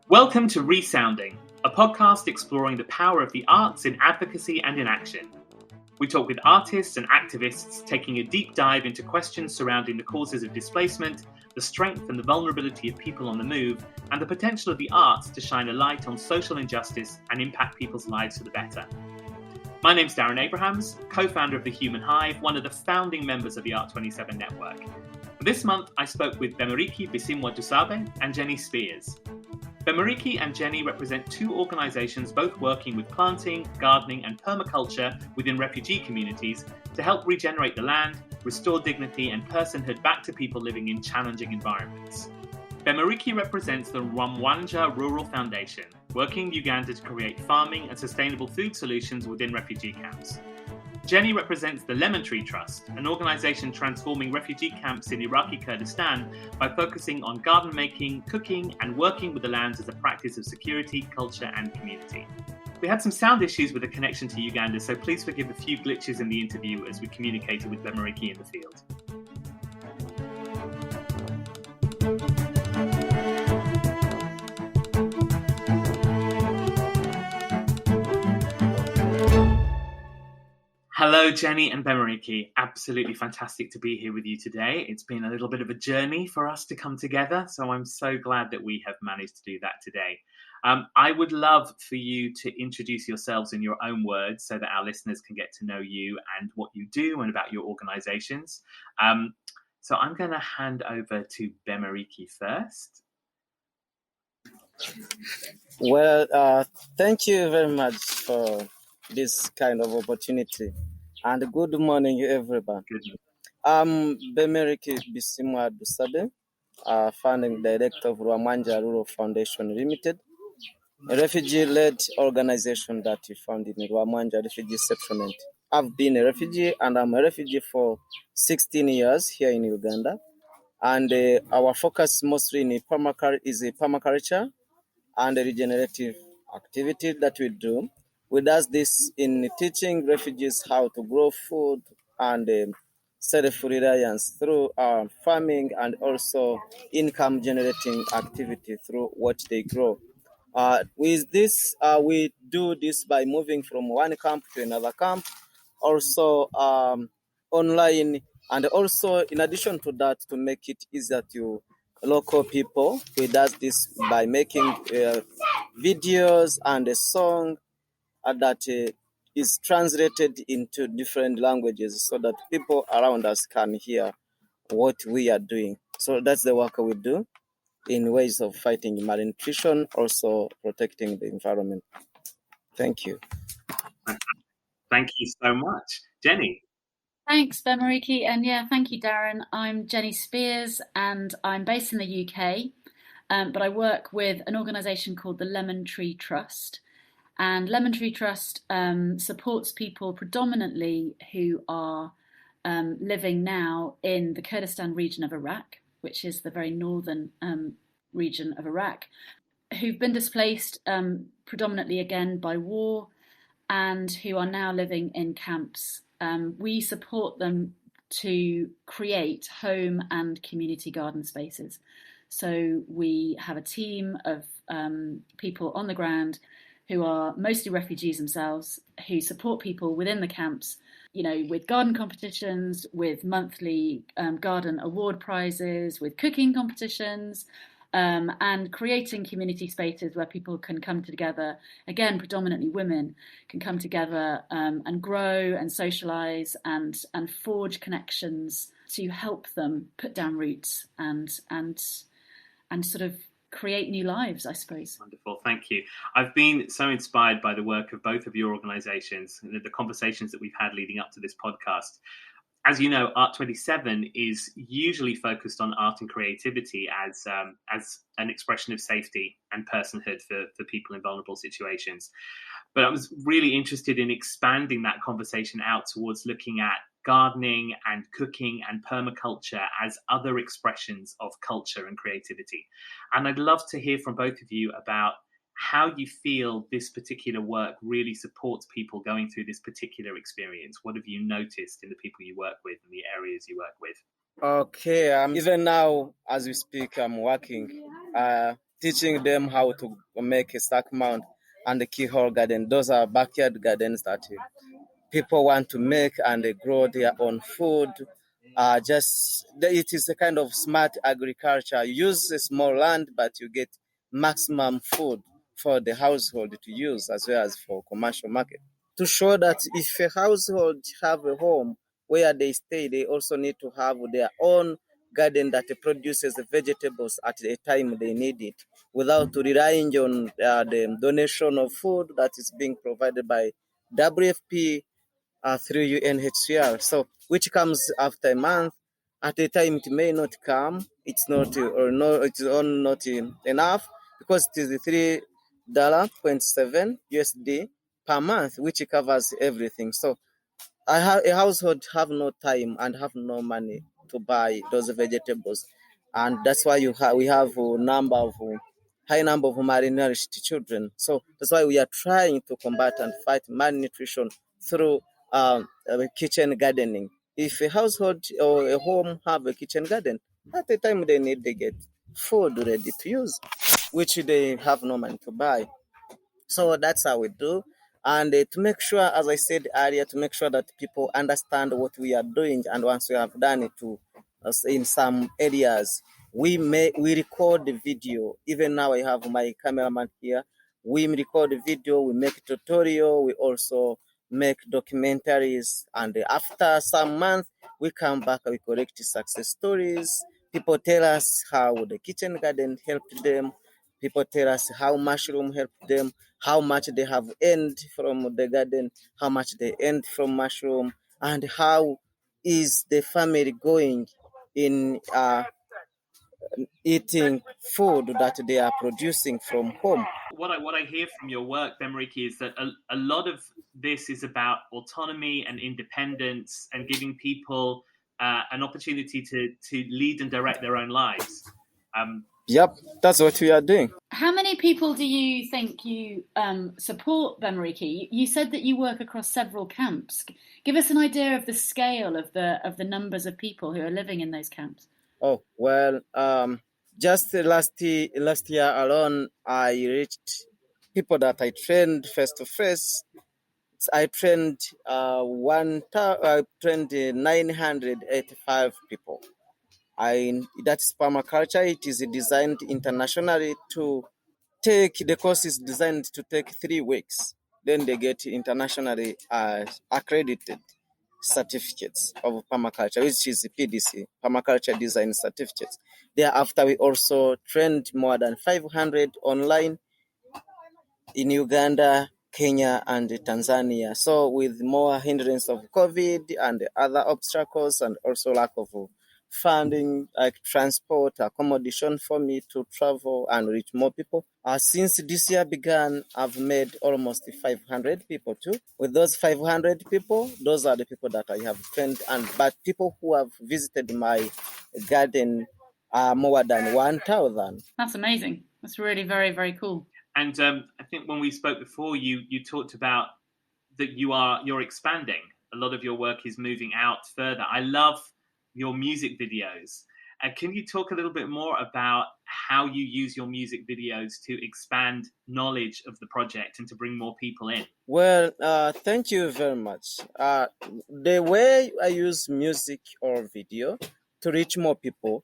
Welcome to ReSounding, a podcast exploring the power of the arts in advocacy and in action. We talk with artists and activists, taking a deep dive into questions surrounding the causes of displacement, the strength and the vulnerability of people on the move, and the potential of the arts to shine a light on social injustice and impact people's lives for the better. My name's Darren Abrahams, co-founder of The Human Hive, one of the founding members of the Art27 network. This month, I spoke with Bemeriki Bisimwa Dusabe and Jennie Spears. Bemeriki and Jennie represent two organisations both working with planting, gardening and permaculture within refugee communities to help regenerate the land, restore dignity and personhood back to people living in challenging environments. Bemeriki represents the Rwamwanja Rural Foundation, working in Uganda to create farming and sustainable food solutions within refugee camps. Jennie represents the Lemon Tree Trust, an organisation transforming refugee camps in Iraqi Kurdistan by focusing on garden making, cooking and working with the lands as a practice of security, culture and community. We had some sound issues with the connection to Uganda, so please forgive a few glitches in the interview as we communicated with Bemeriki in the field. Hello, Jennie and Bemeriki. Absolutely fantastic to be here with you today. It's been a little bit of a journey for us to come together, so I'm so glad that we have managed to do that today. I would love for you to introduce yourselves in your own words so that our listeners can get to know you and what you do and about your organisations. So I'm going to hand over to Bemeriki first. Well, thank you very much for this kind of opportunity. And good morning, everyone. I'm Bemeriki Bisimwa Dusabe, founding director of Rwamwanja Rural Foundation Limited, a refugee-led organization that we found in Rwamwanja refugee settlement. I've been a refugee, and I'm a refugee for 16 years here in Uganda. And our focus mostly in is permaculture and the regenerative activity that we do. We do this in teaching refugees how to grow food and self-reliance through farming and also income-generating activity through what they grow. With this, we do this by moving from one camp to another camp, also online, and also in addition to that, to make it easier to local people, we do this by making videos and a song that is translated into different languages so that people around us can hear what we are doing. So that's the work we do in ways of fighting malnutrition, also protecting the environment. Thank you. Thank you so much. Jennie? Thanks, Bemeriki. And thank you, Darren. I'm Jennie Spears and I'm based in the UK, but I work with an organisation called the Lemon Tree Trust. And Lemon Tree Trust supports people predominantly who are living now in the Kurdistan region of Iraq, which is the very northern region of Iraq, who've been displaced predominantly again by war and who are now living in camps. We support them to create home and community garden spaces. So we have a team of people on the ground who are mostly refugees themselves, who support people within the camps, with garden competitions, with monthly garden award prizes, with cooking competitions, and creating community spaces where people can come together, again, predominantly women, can come together and grow and socialise and forge connections to help them put down roots and sort of create new lives, I suppose. Wonderful, thank you. I've been so inspired by the work of both of your organisations and the conversations that we've had leading up to this podcast. As you know, Art27 is usually focused on art and creativity as an expression of safety and personhood for people in vulnerable situations. But I was really interested in expanding that conversation out towards looking at gardening and cooking and permaculture as other expressions of culture and creativity. And I'd love to hear from both of you about how you feel this particular work really supports people going through this particular experience. What have you noticed in the people you work with and the areas you work with? Okay, even now as we speak, I'm working, teaching them how to make a stack mount and a keyhole garden. Those are backyard gardens that people want to make and they grow their own food. It is a kind of smart agriculture. You use a small land, but you get maximum food for the household to use as well as for commercial market. To show that if a household have a home where they stay, they also need to have their own garden that produces the vegetables at the time they need it, without relying on the donation of food that is being provided by WFP through UNHCR. So, which comes after a month. At a time, it may not come. It's not or no. It's on not enough because it is $3.7 USD per month, which covers everything. So a household have no time and have no money to buy those vegetables, and that's why we have a high number of malnourished children. So that's why we are trying to combat and fight malnutrition through kitchen gardening. If a household or a home have a kitchen garden, at the time they get food ready to use, which they have no money to buy. So that's how we do. And to make sure, as I said earlier, to make sure that people understand what we are doing. And once we have done it in some areas, we record the video. Even now I have my cameraman here. We record the video, we make tutorial, we also make documentaries. And after some months, we come back, we collect success stories. People tell us how the kitchen garden helped them. People tell us how mushroom helped them, how much they have earned from the garden, how much they earned from mushroom, and how is the family going in eating food that they are producing from home. What I hear from your work, Bemeriki, is that a lot of this is about autonomy and independence and giving people an opportunity to lead and direct their own lives. Yep, that's what we are doing. How many people do you think you support, Bemeriki? You said that you work across several camps. Give us an idea of the scale of the numbers of people who are living in those camps. Oh, well, just last year alone, I reached people that I trained face to face. I trained 985 people. That's permaculture. It is designed internationally the course is designed to take 3 weeks. Then they get internationally accredited certificates of permaculture, which is PDC, permaculture design certificates. Thereafter, we also trained more than 500 online in Uganda, Kenya, and Tanzania. So with more hindrance of COVID and other obstacles and also lack of funding, like transport, accommodation for me to travel and reach more people. Since this year began, I've made almost 500 people too. With those 500 people, those are the people that I have trained. But people who have visited my garden are more than 1,000. That's amazing. That's really very, very cool. And I think when we spoke before, you talked about that you're expanding. A lot of your work is moving out further. I love your music videos. Can you talk a little bit more about how you use your music videos to expand knowledge of the project and to bring more people in? Well, thank you very much. The way I use music or video to reach more people,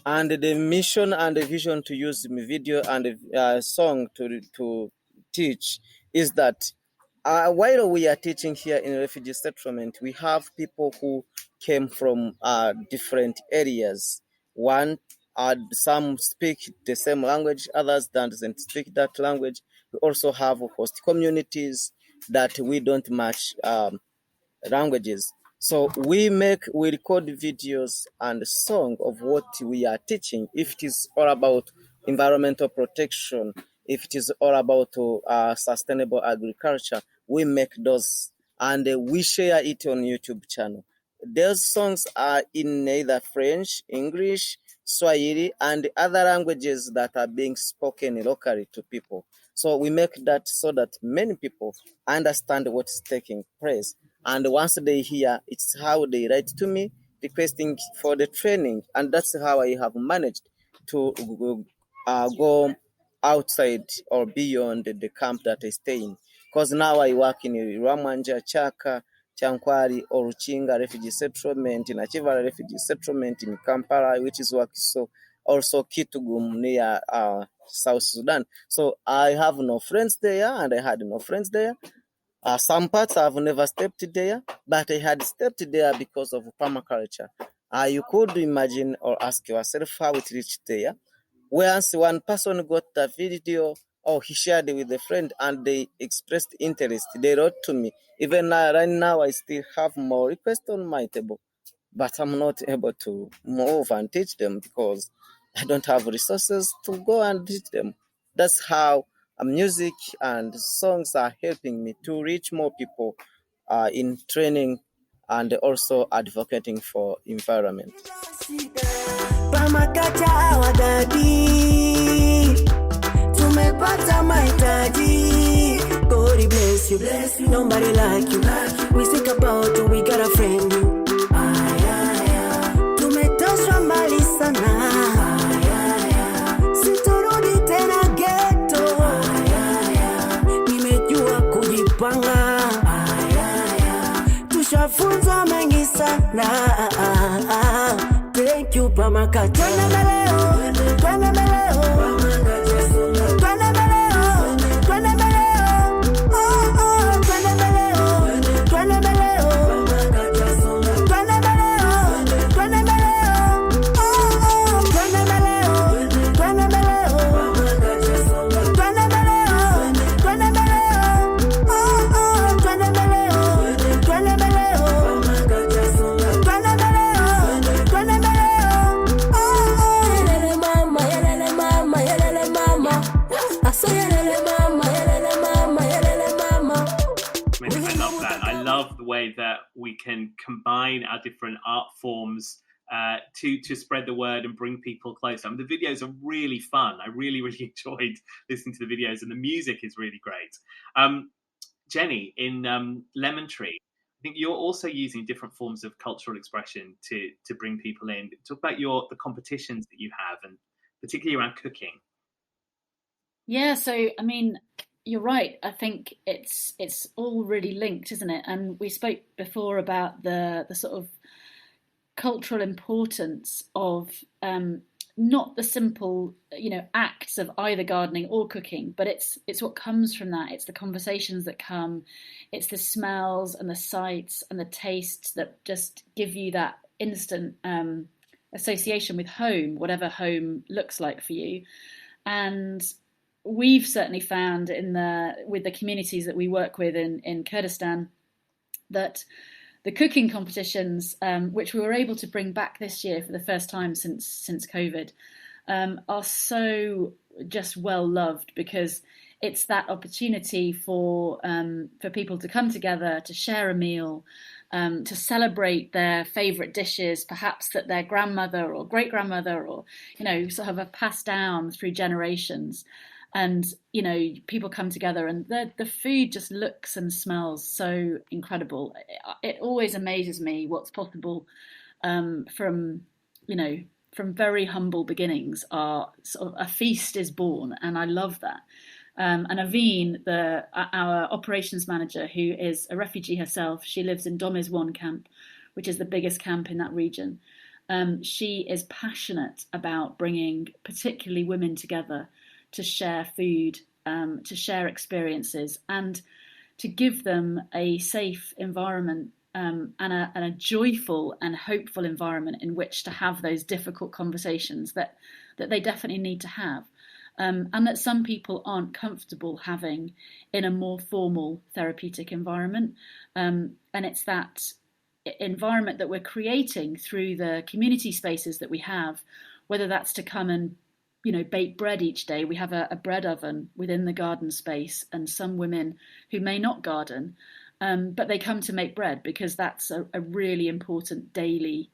and the mission and the vision to use video and song to teach is that while we are teaching here in refugee settlement, we have people who came from different areas. Some speak the same language, others doesn't speak that language. We also have host communities that we don't match languages. So we record videos and song of what we are teaching. If it is all about environmental protection, if it is all about sustainable agriculture, we make those and we share it on YouTube channel. Those songs are in either French, English, Swahili, and other languages that are being spoken locally to people. So we make that so that many people understand what is taking place. And once they hear, it's how they write to me requesting for the training. And that's how I have managed to go outside or beyond the camp that I stay in. Because now I work in Rwamwanja, Chaka, Chankwari, Oruchinga refugee settlement, in Achivara refugee settlement in Kampala, which is so also Kitugum near South Sudan. So I have no friends there, and I had no friends there. Some parts I've never stepped there, but I had stepped there because of permaculture. You could imagine or ask yourself how it reached there. Once one person got the video, or he shared it with a friend, and they expressed interest, they wrote to me. Even right now, I still have more requests on my table, but I'm not able to move and teach them because I don't have resources to go and teach them. That's how music and songs are helping me to reach more people in training and also advocating for environment. Permaculture wadadi, tumepata mahitaji. God bless you, nobody like you. We think about you, we gotta friend you. Tumetoshwa mbali sana, siturudi tena ghetto. Nimejua kujipanga, tushafunzwa mengi sana. Thank you, permaculture. Twende mbele, twende mbele, twende mbele, twende mbele. Oh oh, twende mbele, twende mbele, twende mbele, twende mbele. Oh oh, twende mbele, twende mbele, twende mbele, twende mbele. Oh oh, twende mbele, twende mbele, twende mbele. I love the way that we can combine our different art forms to spread the word and bring people closer. I mean, the videos are really fun. I really, really enjoyed listening to the videos, and the music is really great. Jennie, in Lemon Tree, I think you're also using different forms of cultural expression to bring people in. Talk about the competitions that you have, and particularly around cooking. Yeah, so I mean, you're right. I think it's all really linked, isn't it? And we spoke before about the sort of cultural importance of not the simple, acts of either gardening or cooking, but it's what comes from that. It's the conversations that come, it's the smells and the sights and the tastes that just give you that instant association with home, whatever home looks like for you. And we've certainly found with the communities that we work with in Kurdistan that the cooking competitions, which we were able to bring back this year for the first time since COVID, are so just well loved, because it's that opportunity for people to come together, to share a meal, to celebrate their favourite dishes, perhaps that their grandmother or great grandmother or sort of have passed down through generations. And, people come together and the food just looks and smells so incredible. It always amazes me what's possible from very humble beginnings. Sort of a feast is born, and I love that. And Aveen, our operations manager, who is a refugee herself, she lives in Domiz 1 camp, which is the biggest camp in that region. She is passionate about bringing particularly women together to share food, to share experiences, and to give them a safe environment and a joyful and hopeful environment in which to have those difficult conversations that they definitely need to have, and that some people aren't comfortable having in a more formal therapeutic environment. And it's that environment that we're creating through the community spaces that we have, whether that's to come and bake bread each day. We have a bread oven within the garden space, and some women who may not garden, but they come to make bread because that's a really important daily,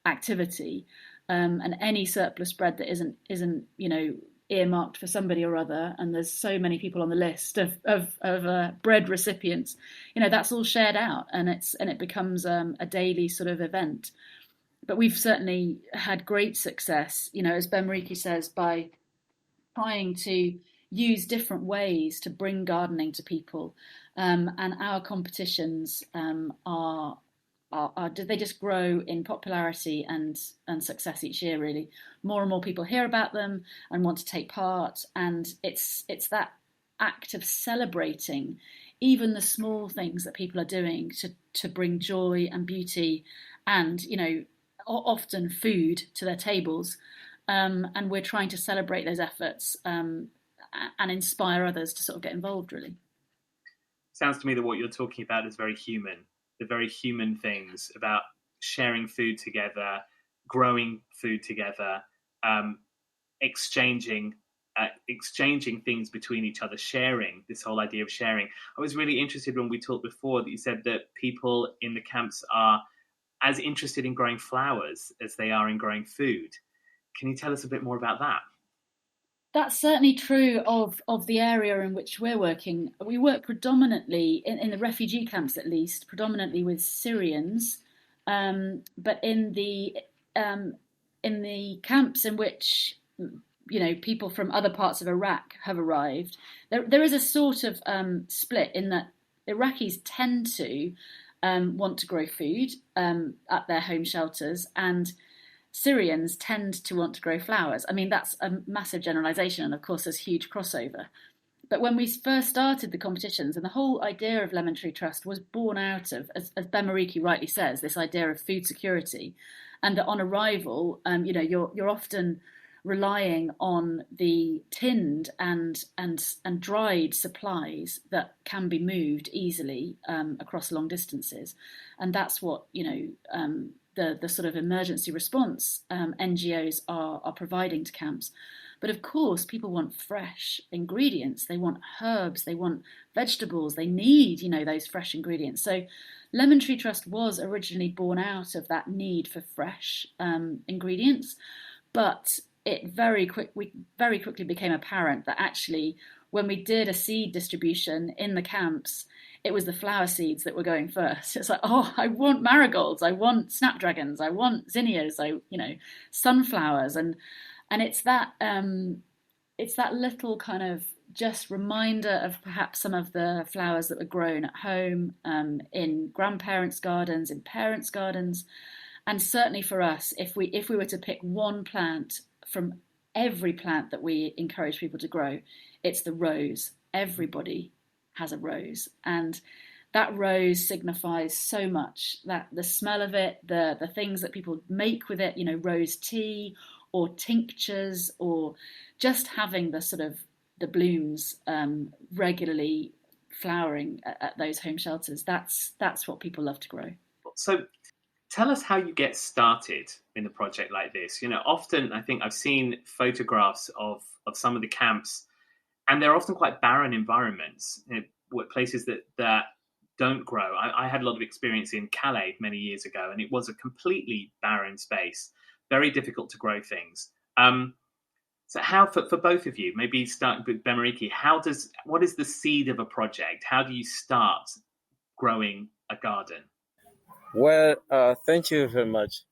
activity. and any surplus bread that isn't earmarked for somebody or other, and there's so many people on the list of bread recipients, that's all shared out, and it becomes a daily sort of event. But we've certainly had great success, as Bemeriki says, by trying to use different ways to bring gardening to people, and our competitions are they just grow in popularity and success each year. Really, more and more people hear about them and want to take part, and it's that act of celebrating even the small things that people are doing to bring joy and beauty and often food to their tables, and we're trying to celebrate those efforts and inspire others to sort of get involved. Really, sounds to me that what you're talking about is very human. The very human things about sharing food together, growing food together, exchanging things between each other, sharing, this whole idea of sharing. I was really interested when we talked before that you said that people in the camps are as interested in growing flowers as they are in growing food. Can you tell us a bit more about that? That's certainly true of the area in which we're working. We work predominantly, in the refugee camps at least, predominantly with Syrians, but in the camps in which people from other parts of Iraq have arrived, there is a sort of split in that Iraqis tend to want to grow food at their home shelters, and Syrians tend to want to grow flowers. I mean, that's a massive generalization, and of course there's huge crossover. But when we first started the competitions, and the whole idea of Lemon Tree Trust was born out of, as Bemeriki rightly says, this idea of food security, and that on arrival, you're often relying on the tinned and dried supplies that can be moved easily across long distances, and that's what the sort of emergency response NGOs are providing to camps. But of course, people want fresh ingredients. They want herbs, they want vegetables, they need, those fresh ingredients. So Lemon Tree Trust was originally born out of that need for fresh ingredients, but it very quickly became apparent that actually when we did a seed distribution in the camps, it was the flower seeds that were going first. It's like, oh, I want marigolds, I want snapdragons, I want zinnias, sunflowers, and it's that little kind of just reminder of perhaps some of the flowers that were grown at home, in grandparents' gardens, in parents' gardens, and certainly for us, if we were to pick one plant from every plant that we encourage people to grow, it's the rose. Everybody has a rose, and that rose signifies so much. That the smell of it, the things that people make with it, rose tea or tinctures, or just having the sort of the blooms regularly flowering at those home shelters. That's what people love to grow. So tell us how you get started in a project like this. Often I think I've seen photographs of some of the camps, and they're often quite barren environments, places that don't grow. I had a lot of experience in Calais many years ago, and it was a completely barren space, very difficult to grow things. So how, for both of you, maybe start with Bemeriki, what is the seed of a project? How do you start growing a garden? Well, thank you very much.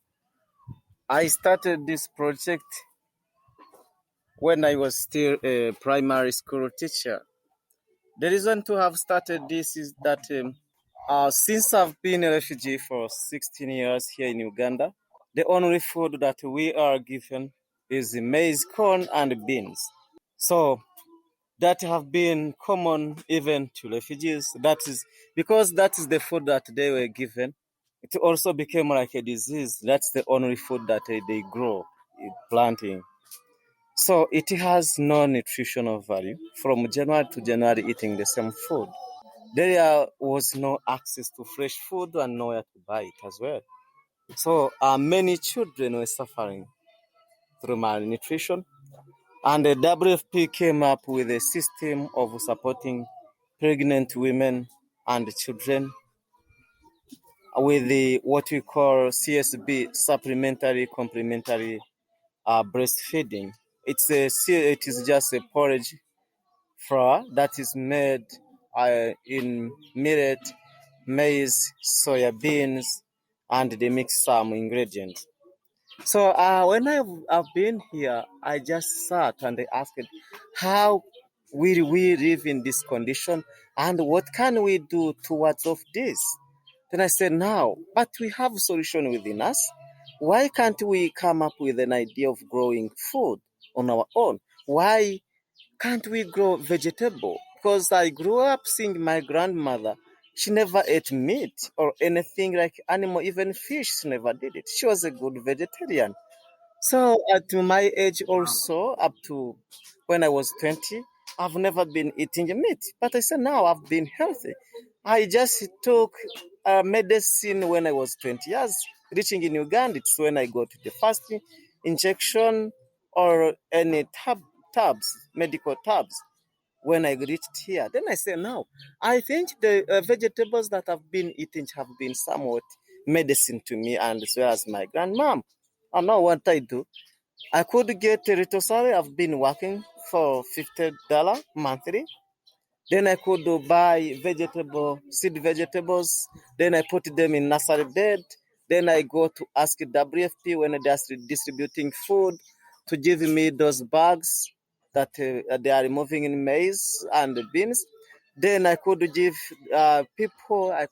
I started this project when I was still a primary school teacher. The reason to have started this is that since I've been a refugee for 16 years here in Uganda, the only food that we are given is maize, corn, and beans. So that have been common even to refugees. That is because that is the food that they were given. It also became like a disease. That's the only food that they grow, planting. So it has no nutritional value. From January to January, eating the same food. There was no access to fresh food and nowhere to buy it as well. So many children were suffering through malnutrition. And the WFP came up with a system of supporting pregnant women and children with what we call CSB, supplementary complementary breastfeeding. It is just a porridge flour that is made in millet, maize, soya beans, and they mix some ingredients. So when I've been here, I just sat and I asked, how will we live in this condition, and what can we do towards of this? Then I said, now, but we have a solution within us. Why can't we come up with an idea of growing food on our own? Why can't we grow vegetable? Because I grew up seeing my grandmother. She never ate meat or anything like animal, even fish. She never did it. She was a good vegetarian. So at my age also, up to when I was 20, I've never been eating meat. But I said now I've been healthy. I just took medicine when I was 20 years. Reaching in Uganda, it's when I got the first injection or any medical tabs. When I reached here, then I said, now, I think the vegetables that I've been eating have been somewhat medicine to me and as well as my grandmom. I know what I do. I could get a little salary. I've been working for $50 monthly. Then I could buy seed vegetables. Then I put them in nursery bed. Then I go to ask WFP when they're distributing food to give me those bags that they are removing in maize and beans. Then I could give I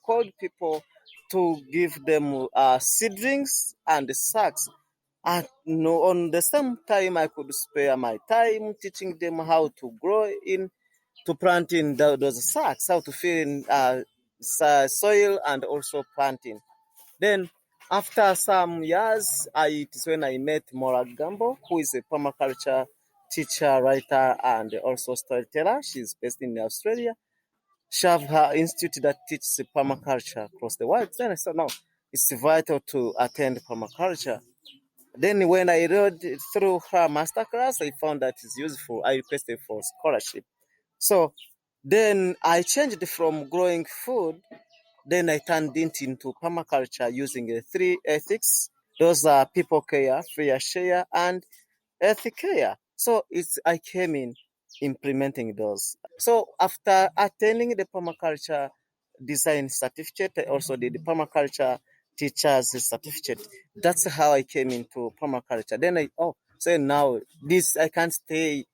called people to give them seedlings and sacks. And on the same time, I could spare my time teaching them how to grow to plant in those sacks, how to fill in soil and also planting. Then after some years, it's when I met Mora Gambo, who is a permaculture teacher, writer, and also storyteller. She's based in Australia. She have her institute that teaches permaculture across the world. Then I said, no, it's vital to attend permaculture. Then when I read through her masterclass, I found that it's useful. I requested for scholarship. So then I changed from growing food. Then I turned it into permaculture using the 3 ethics. Those are people care, fair share, and ethic care. So I came in implementing those. So after attending the permaculture design certificate, I also did the permaculture teacher's certificate. That's how I came into permaculture. Then so now I can't stay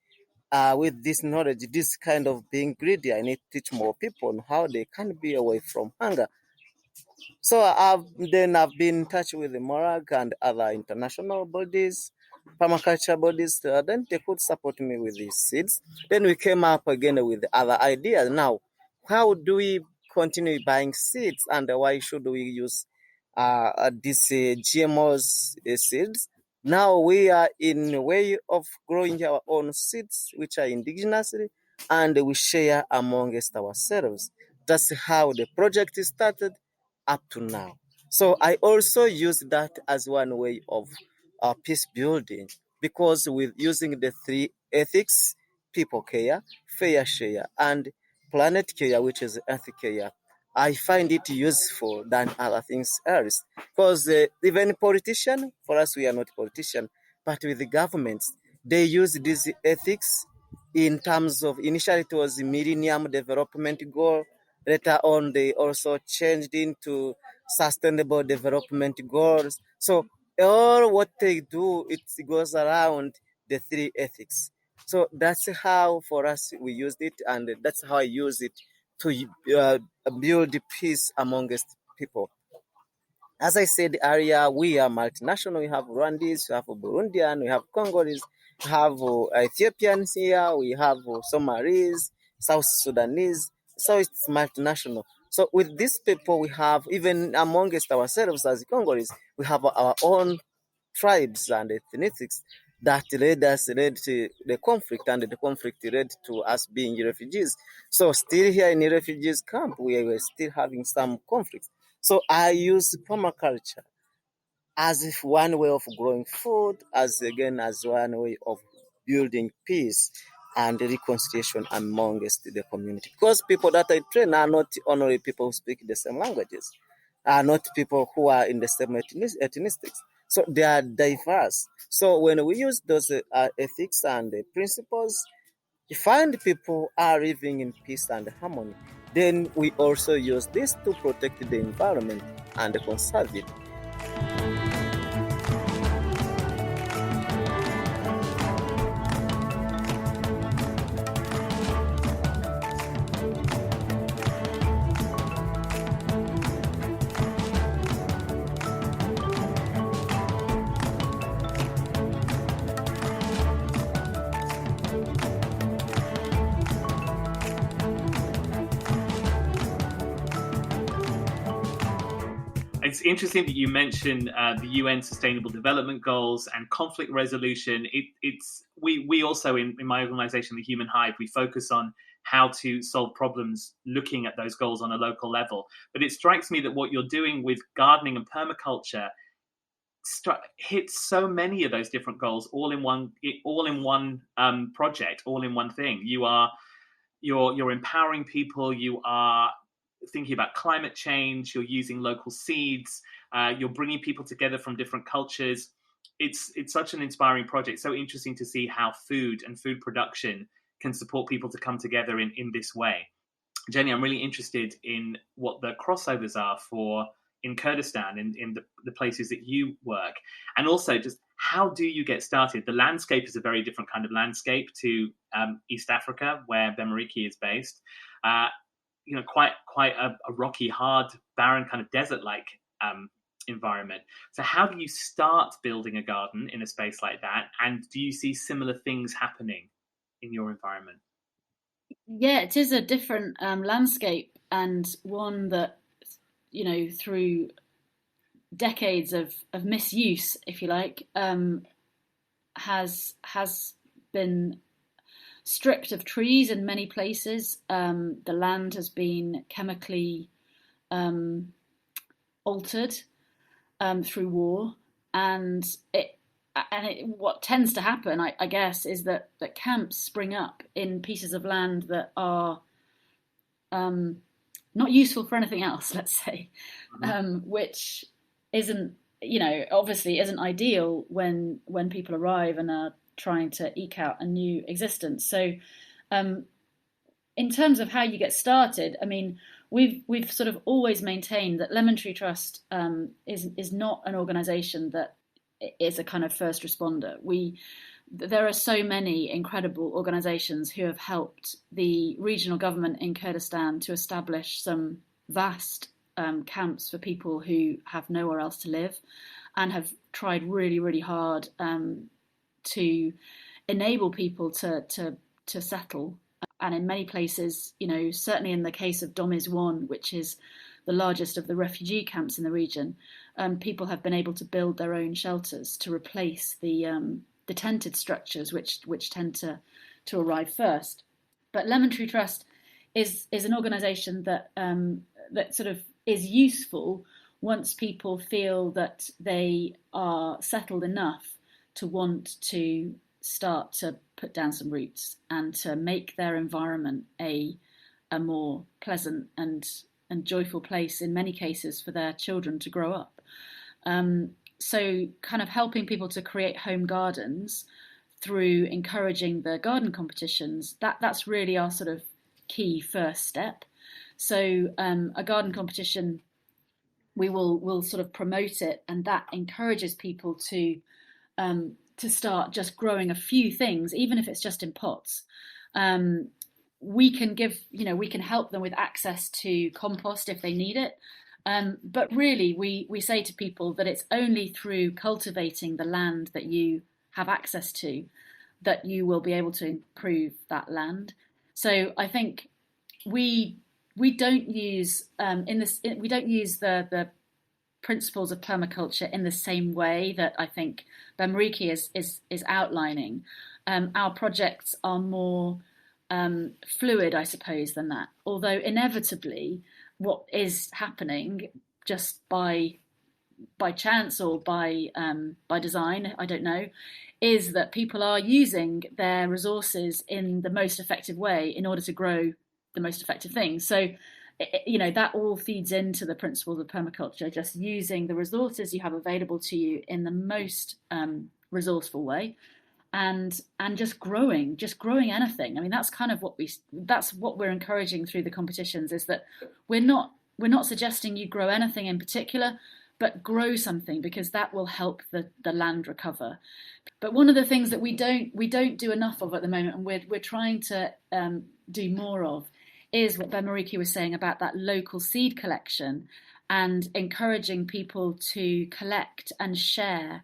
with this knowledge, this kind of being greedy. I need to teach more people on how they can be away from hunger. So I've been in touch with the Morag and other international bodies, permaculture bodies. Then they could support me with these seeds. Then we came up again with other ideas. Now, how do we continue buying seeds, and why should we use these GMOs seeds? Now we are in a way of growing our own seeds, which are indigenously, and we share amongst ourselves. That's how the project is started up to now. So I also use that as one way of peace building, because with using the 3 ethics, people care, fair share, and planet care, which is earth care, I find it useful than other things else. Because even politician, for us, we are not politician, but with the governments, they use these ethics in terms of, initially it was the Millennium Development Goal. Later on, they also changed into Sustainable Development Goals. So all what they do, it goes around the 3 ethics. So that's how, for us, we used it, and that's how I use it to build peace amongst people. As I said earlier, we are multinational. We have Rwandese, we have Burundian, we have Congolese, we have Ethiopians here, we have Somalis, South Sudanese. So it's multinational. So with these people, we have, even amongst ourselves as Congolese, we have our own tribes and ethnicities that led to the conflict, and the conflict led to us being refugees. So still here in the refugees camp, we were still having some conflicts. So I use permaculture as if one way of growing food, as one way of building peace and reconciliation amongst the community. Because people that I train are not only people who speak the same languages. are not people who are in the same ethnicities. So they are diverse. So when we use those ethics and principles, you find people are living in peace and harmony. Then we also use this to protect the environment and conserve it. It's interesting that you mentioned the UN Sustainable Development Goals and conflict resolution. We also in my organization, the Human Hive, we focus on how to solve problems looking at those goals on a local level. But it strikes me that what you're doing with gardening and permaculture hits so many of those different goals all in one project, all in one thing. You're empowering people. You are thinking about climate change, you're using local seeds, you're bringing people together from different cultures. It's such an inspiring project. So interesting to see how food and food production can support people to come together in this way. Jennie, I'm really interested in what the crossovers are in Kurdistan, in the places that you work. And also just how do you get started? The landscape is a very different kind of landscape to East Africa, where Bemeriki is based. Quite a rocky, hard, barren, kind of desert-like environment. So how do you start building a garden in a space like that? And do you see similar things happening in your environment? Yeah, it is a different landscape, and one that, through decades of misuse, if you like, has been stripped of trees in many places. The land has been chemically altered through war, and what tends to happen, I guess, is that camps spring up in pieces of land that are not useful for anything else, let's say, which isn't, obviously isn't ideal when people arrive and are trying to eke out a new existence. So in terms of how you get started, I mean, we've sort of always maintained that Lemon Tree Trust is not an organisation that is a kind of first responder. There are so many incredible organisations who have helped the regional government in Kurdistan to establish some vast camps for people who have nowhere else to live, and have tried really, really hard to enable people to settle. And in many places, certainly in the case of Domiz 1, which is the largest of the refugee camps in the region, people have been able to build their own shelters to replace the tented structures which tend to arrive first. But Lemon Tree Trust is an organisation that sort of is useful once people feel that they are settled enough to want to start to put down some roots and to make their environment a more pleasant and joyful place, in many cases, for their children to grow up. So kind of helping people to create home gardens through encouraging the garden competitions, that's really our sort of key first step. So a garden competition, we'll sort of promote it, and that encourages people to start just growing a few things, even if it's just in pots. We can help them with access to compost if they need it. But really, we say to people that it's only through cultivating the land that you have access to that you will be able to improve that land. So I think we don't use the principles of permaculture in the same way that I think Bemeriki is outlining. Our projects are more fluid, I suppose, than that. Although inevitably, what is happening just by chance or by design, I don't know, is that people are using their resources in the most effective way in order to grow the most effective things. So that all feeds into the principles of permaculture, just using the resources you have available to you in the most resourceful way, and just growing anything. I mean, that's kind of that's what we're encouraging through the competitions, is that we're not suggesting you grow anything in particular, but grow something, because that will help the land recover. But one of the things that we don't do enough of at the moment, and we're trying to do more of, is what Bemeriki was saying about that local seed collection, and encouraging people to collect and share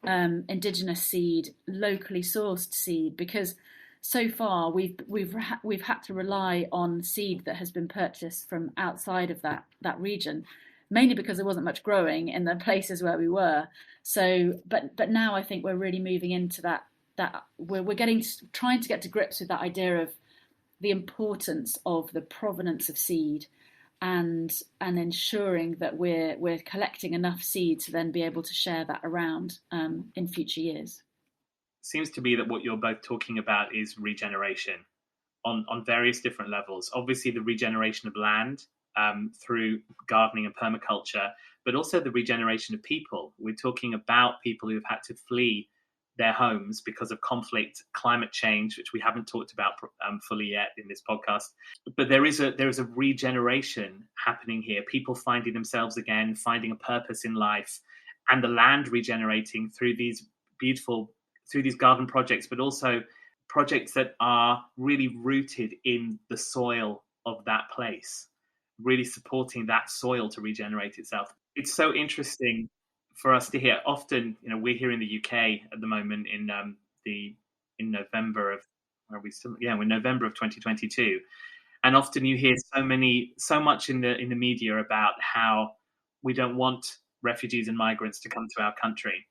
indigenous seed, locally sourced seed, because so far we've had to rely on seed that has been purchased from outside of that region, mainly because there wasn't much growing in the places where we were. So, but now I think we're really moving into that we're trying to get to grips with that idea of the importance of the provenance of seed, and ensuring that we're collecting enough seed to then be able to share that around in future years. Seems to be that what you're both talking about is regeneration on various different levels. Obviously, the regeneration of land through gardening and permaculture, but also the regeneration of people. We're talking about people who have had to flee their homes because of conflict, climate change, which we haven't talked about fully yet in this podcast. But there is a regeneration happening here. People finding themselves again, finding a purpose in life, and the land regenerating through these garden projects, but also projects that are really rooted in the soil of that place, really supporting that soil to regenerate itself. It's so interesting for us to hear. Often, we're here in the UK at the moment in November of, we're November of 2022, and often you hear so much in the media about how we don't want refugees and migrants to come to our country.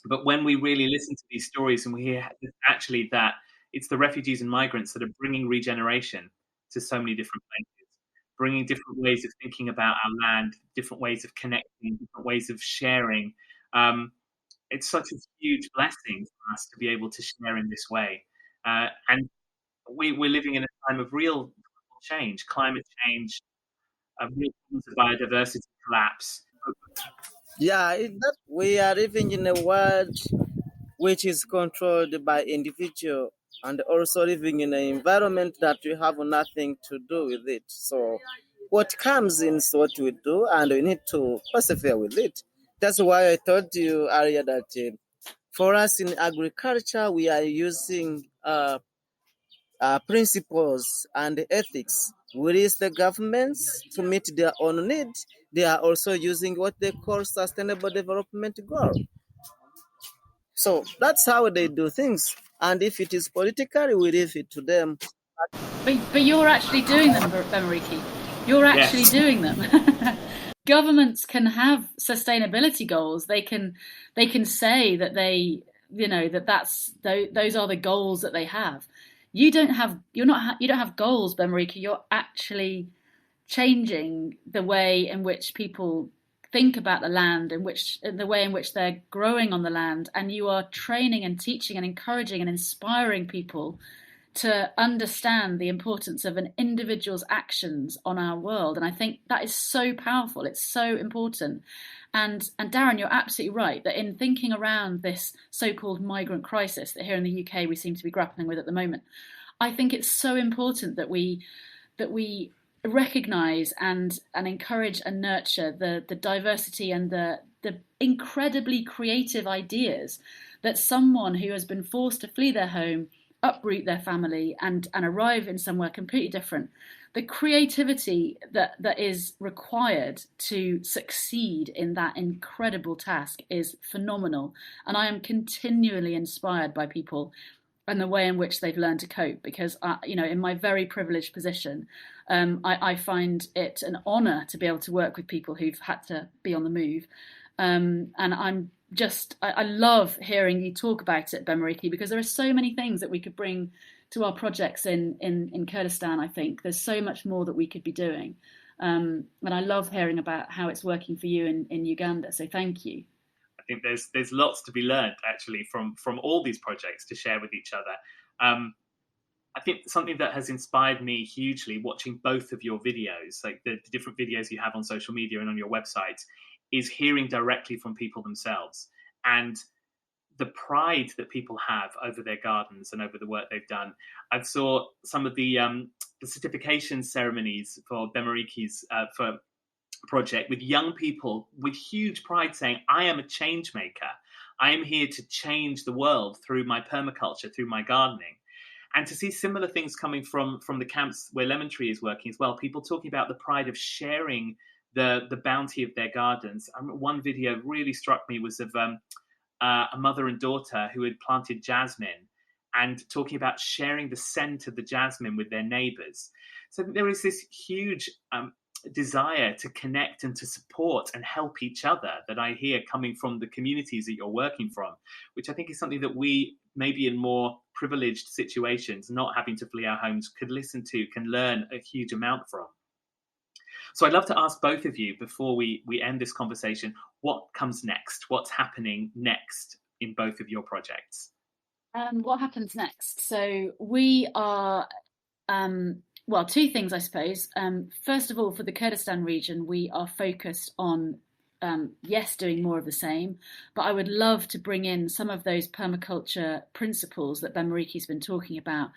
But when we really listen to these stories, and we hear actually that it's the refugees and migrants that are bringing regeneration to so many different places, bringing different ways of thinking about our land, different ways of connecting, different ways of sharing. It's such a huge blessing for us to be able to share in this way. And we're living in a time of real change, climate change, real problems of biodiversity collapse. Yeah, we are living in a world which is controlled by individual, and also living in an environment that we have nothing to do with it. So what comes in is what we do, and we need to persevere with it. That's why I told you earlier that for us in agriculture, we are using principles and ethics. We raise the governments to meet their own needs. They are also using what they call sustainable development goal. So that's how they do things. And if it is political, we leave it to them. But you're actually doing them, Bemeriki. You're actually doing them. Governments can have sustainability goals. They can say that those are the goals that they have. You don't have goals, Bemeriki. You're actually changing the way in which people think about the land, the way in which they're growing on the land, and you are training and teaching and encouraging and inspiring people to understand the importance of an individual's actions on our world. And I think that is so powerful. It's so important. And Darren, you're absolutely right that in thinking around this so-called migrant crisis that here in the UK we seem to be grappling with at the moment, I think it's so important that we recognise and encourage and nurture the diversity and the incredibly creative ideas that someone who has been forced to flee their home, uproot their family and arrive in somewhere completely different, the creativity that is required to succeed in that incredible task is phenomenal. And I am continually inspired by people and the way in which they've learned to cope, because in my very privileged position, I find it an honour to be able to work with people who've had to be on the move. And I love hearing you talk about it, Bemeriki, because there are so many things that we could bring to our projects in Kurdistan. I think there's so much more that we could be doing. And I love hearing about how it's working for you in Uganda. So thank you. I think there's lots to be learned actually from all these projects to share with each other. I think something that has inspired me hugely watching both of your videos, like the different videos you have on social media and on your website, is hearing directly from people themselves and the pride that people have over their gardens and over the work they've done. I saw some of the certification ceremonies for Bemeriki's for project with young people with huge pride saying, I am a change maker. I am here to change the world through my permaculture, through my gardening. And to see similar things coming from the camps where Lemon Tree is working as well, people talking about the pride of sharing the bounty of their gardens. One video really struck me was of a mother and daughter who had planted jasmine and talking about sharing the scent of the jasmine with their neighbors. So there is this huge desire to connect and to support and help each other that I hear coming from the communities that you're working from, which I think is something that we, maybe in more privileged situations, not having to flee our homes, could listen to, can learn a huge amount from. So I'd love to ask both of you, before we end this conversation, what comes next? What's happening next in both of your projects? What happens next? So we are, well, two things, I suppose. First of all, for the Kurdistan region, we are focused on, yes, doing more of the same, but I would love to bring in some of those permaculture principles that Bemeriki's been talking about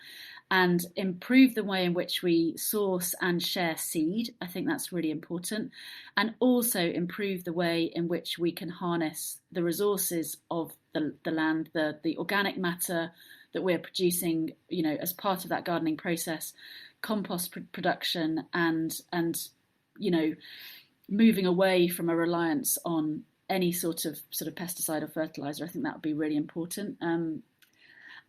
and improve the way in which we source and share seed. I think that's really important. And also improve the way in which we can harness the resources of the land, the organic matter that we're producing, as part of that gardening process, compost production and moving away from a reliance on any sort of pesticide or fertilizer. I think that would be really important.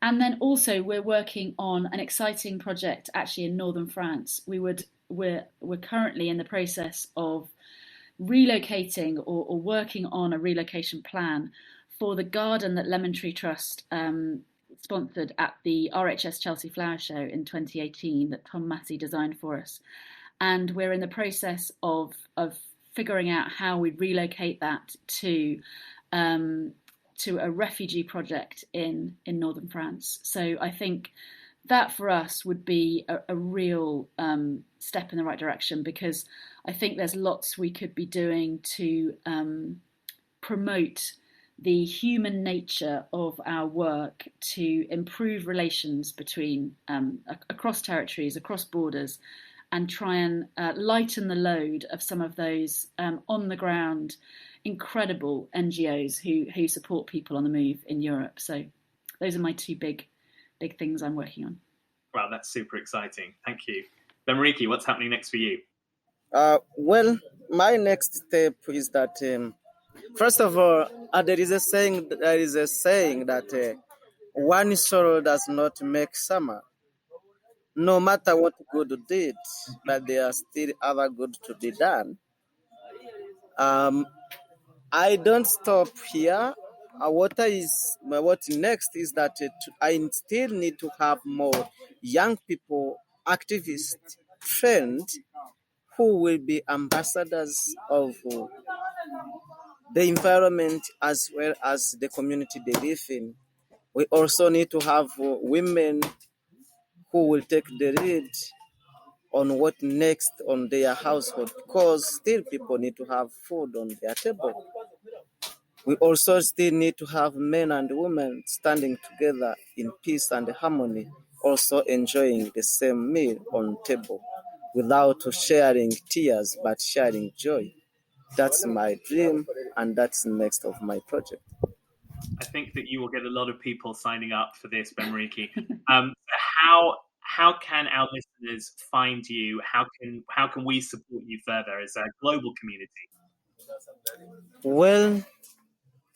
And then also we're working on an exciting project actually in northern France. We're currently in the process of relocating or working on a relocation plan for the garden that Lemon Tree Trust sponsored at the RHS Chelsea Flower Show in 2018 that Tom Massey designed for us. And we're in the process of figuring out how we relocate that to a refugee project in northern France. So I think that for us would be a real step in the right direction, because I think there's lots we could be doing to promote the human nature of our work to improve relations between across territories, across borders, and try and lighten the load of some of those on the ground incredible NGOs who support people on the move in Europe. So those are my two big things I'm working on. Wow, that's super exciting. Thank you. Bemeriki, what's happening next for you? Well, my next step is that, first of all, there is a saying that one sorrow does not make summer. No matter what good did, but there are still other good to be done. I don't stop here. What next is that I still need to have more young people, activists, trained, who will be ambassadors of the environment as well as the community they live in. We also need to have women who will take the lead on what next on their household, because still people need to have food on their table. We also still need to have men and women standing together in peace and harmony, also enjoying the same meal on table, without sharing tears, but sharing joy. That's my dream, and that's next of my project. I think that you will get a lot of people signing up for this, Bemeriki. How can our listeners find you? How can we support you further as a global community? Well,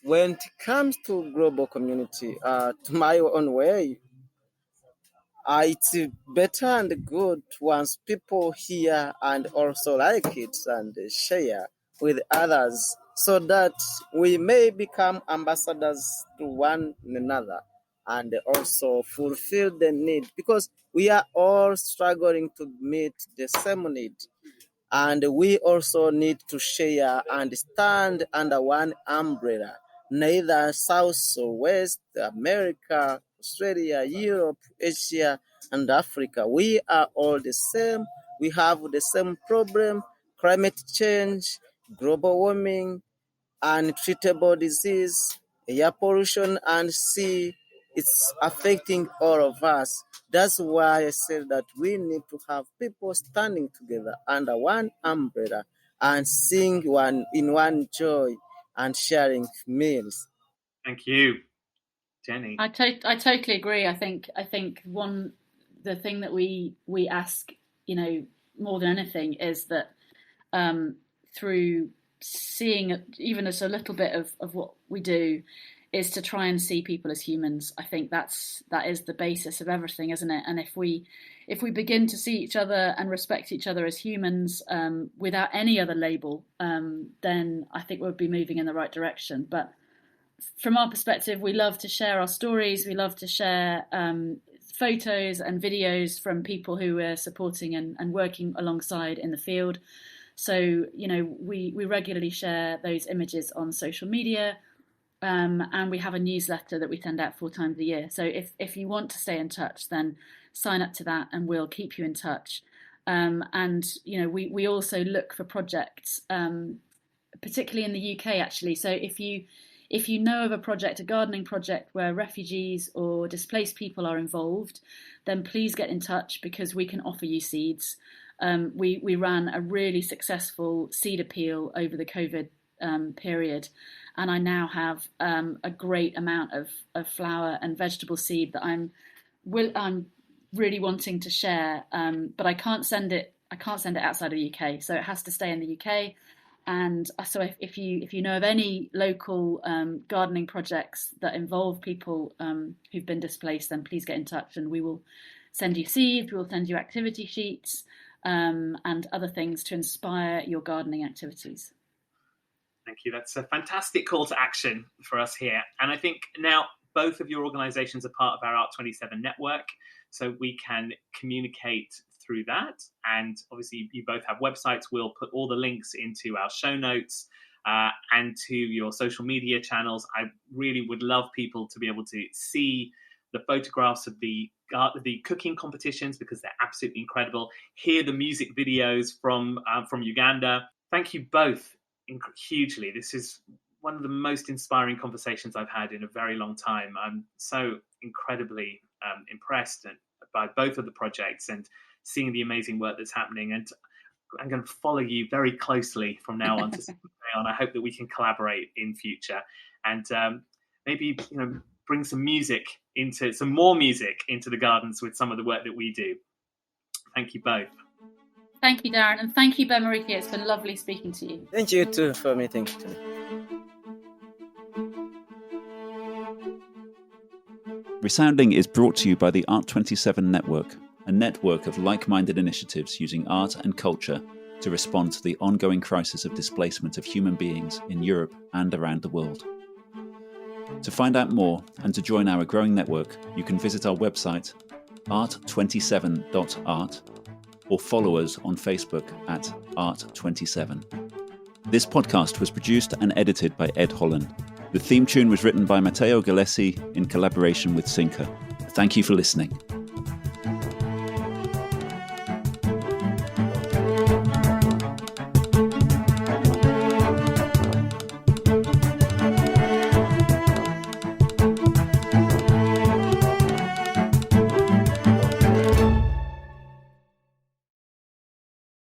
when it comes to global community, to my own way, it's better and good once people hear and also like it and share with others, so that we may become ambassadors to one another and also fulfill the need, because we are all struggling to meet the same need. And we also need to share and stand under one umbrella, neither South or West, America, Australia, Europe, Asia, and Africa. We are all the same. We have the same problem: climate change, global warming, untreatable disease, air pollution, and sea. It's affecting all of us. That's why I said that we need to have people standing together under one umbrella and sing in one joy and sharing meals. Thank you, Jennie. I totally agree. I think the thing that we ask, more than anything, is that through seeing even as a little bit of what we do, is to try and see people as humans. I think that is the basis of everything, isn't it? And if we begin to see each other and respect each other as humans without any other label, then I think we'll be moving in the right direction. But from our perspective, we love to share our stories. We love to share photos and videos from people who we're supporting and working alongside in the field. So, we regularly share those images on social media. And we have a newsletter that we send out 4 times a year. So if you want to stay in touch, then sign up to that and we'll keep you in touch. And we also look for projects, particularly in the UK, actually. So if you know of a project, a gardening project where refugees or displaced people are involved, then please get in touch, because we can offer you seeds. We ran a really successful seed appeal over the COVID period, and I now have a great amount of flower and vegetable seed that I'm really wanting to share, but I can't send it outside of the UK, so it has to stay in the UK. And so if you know of any local gardening projects that involve people who've been displaced, then please get in touch, and we will send you seeds, we will send you activity sheets and other things to inspire your gardening activities. Thank you. That's a fantastic call to action for us here. And I think now both of your organisations are part of our Art27 network, so we can communicate through that. And obviously you both have websites. We'll put all the links into our show notes and to your social media channels. I really would love people to be able to see the photographs of the cooking competitions, because they're absolutely incredible. Hear the music videos from Uganda. Thank you both hugely. This is one of the most inspiring conversations I've had in a very long time. I'm so incredibly impressed by both of the projects and seeing the amazing work that's happening. And I'm going to follow you very closely from now on to stay on. I hope that we can collaborate in future and maybe bring some more music into the gardens with some of the work that we do. Thank you both. Thank you, Darren, and thank you, Bemeriki. It's been lovely speaking to you. Thank you too for meeting today. ReSounding is brought to you by the Art27 Network, a network of like-minded initiatives using art and culture to respond to the ongoing crisis of displacement of human beings in Europe and around the world. To find out more and to join our growing network, you can visit our website, art27.art, or follow us on Facebook at Art27. This podcast was produced and edited by Ed Holland. The theme tune was written by Matteo Gallesi in collaboration with Synca. Thank you for listening.